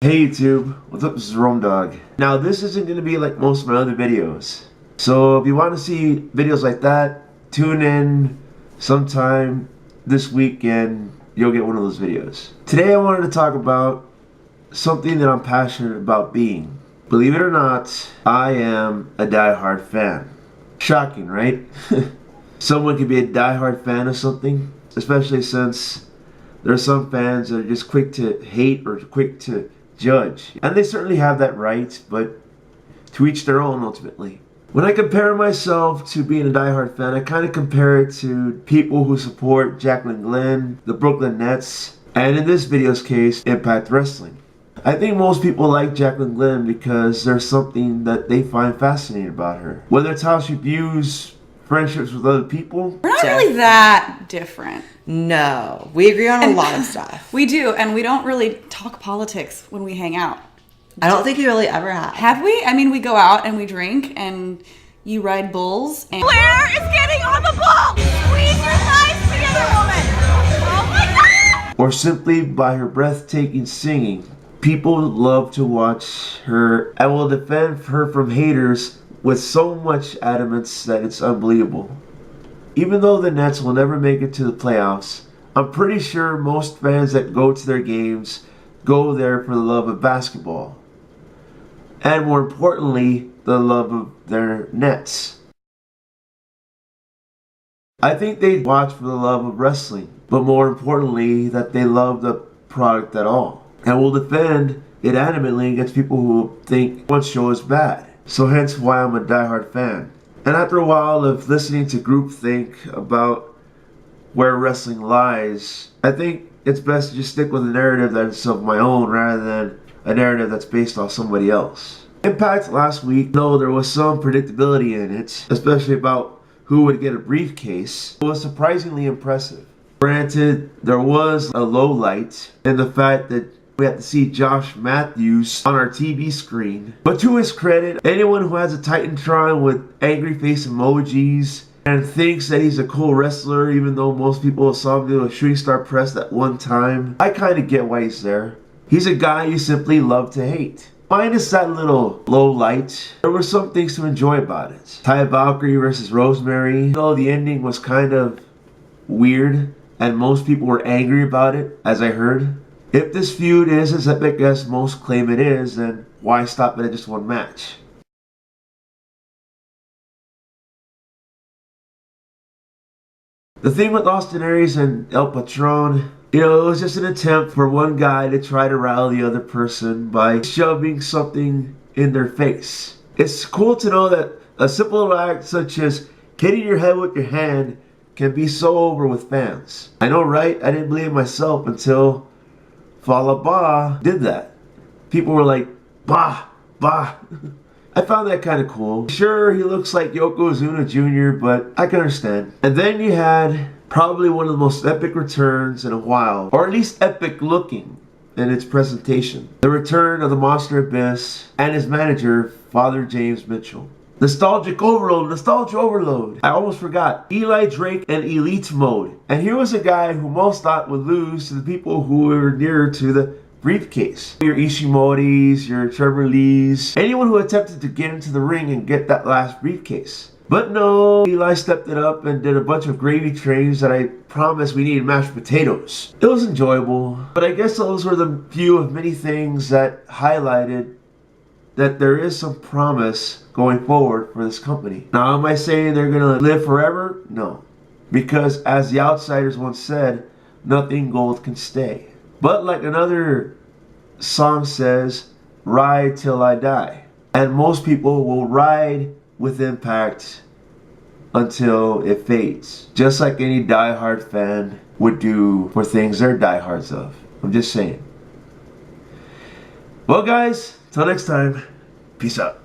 Hey YouTube, what's up? This is Romedawg. Now this isn't going to be like most of my other videos. So if you want to see videos like that, tune in sometime this weekend. You'll get one of those videos. Today I wanted to talk about something that I'm passionate about being. Believe it or not, I am a diehard fan. Shocking, right? Someone can be a diehard fan of something, especially since there are some fans that are just quick to hate or quick to judge. And they certainly have that right, but to each their own ultimately. When I compare myself to being a diehard fan, I kind of compare it to people who support JaclynGlenn, the Brooklyn Nets, and in this video's case, Impact Wrestling. I think most people like JaclynGlenn because there's something that they find fascinating about her. Whether it's how she views friendships with other people. We're not really that different. No, we agree on a lot of stuff. We do, and we don't really talk politics when we hang out. I don't think we really ever have. Have we? I mean, we go out and we drink, and you ride bulls. And Blair is getting on the ball! Squeeze your thighs together, woman! Oh my God! Or simply by her breathtaking singing. People love to watch her and will defend her from haters with so much adamance that it's unbelievable. Even though the Nets will never make it to the playoffs, I'm pretty sure most fans that go to their games go there for the love of basketball. And more importantly, the love of their Nets. I think they watch for the love of wrestling, but more importantly, that they love the product at all. And will defend it adamantly against people who think one show is bad. So hence why I'm a diehard fan. And after a while of listening to groupthink about where wrestling lies, I think it's best to just stick with a narrative that's of my own rather than a narrative that's based off somebody else. Impact last week, though there was some predictability in it, especially about who would get a briefcase, it was surprisingly impressive. Granted, there was a low light in the fact that we had to see Josh Matthews on our TV screen. But to his credit, anyone who has a Titantron with angry face emojis and thinks that he's a cool wrestler, even though most people saw him do a shooting star press at one time, I kind of get why he's there. He's a guy you simply love to hate. Minus that little low light, there were some things to enjoy about it. Ty Valkyrie versus Rosemary, though the ending was kind of weird and most people were angry about it, as I heard. If this feud is as epic as most claim it is, then why stop it at just one match? The thing with Austin Aries and El Patron, it was just an attempt for one guy to try to rile the other person by shoving something in their face. It's cool to know that a simple act such as hitting your head with your hand can be so over with fans. I know, right? I didn't believe it myself until Falaba did that. People were like, bah, bah. I found that kind of cool. Sure, he looks like Yokozuna Jr., but I can understand. And then you had probably one of the most epic returns in a while, or at least epic looking in its presentation. The return of the Monster Abyss and his manager, Father James Mitchell. Nostalgic overload, nostalgia overload. I almost forgot. Eli Drake and Elite Mode. And here was a guy who most thought would lose to the people who were nearer to the briefcase. Your Ishimoris, your Trevor Lees, anyone who attempted to get into the ring and get that last briefcase. But no, Eli stepped it up and did a bunch of gravy trains that I promised we needed mashed potatoes. It was enjoyable, but I guess those were the few of many things that highlighted that there is some promise going forward for this company. Now, am I saying they're going to live forever? No. Because as the Outsiders once said, nothing gold can stay. But like another song says, ride till I die. And most people will ride with Impact until it fades. Just like any diehard fan would do for things they're diehards of. I'm just saying. Well guys, till next time, peace out.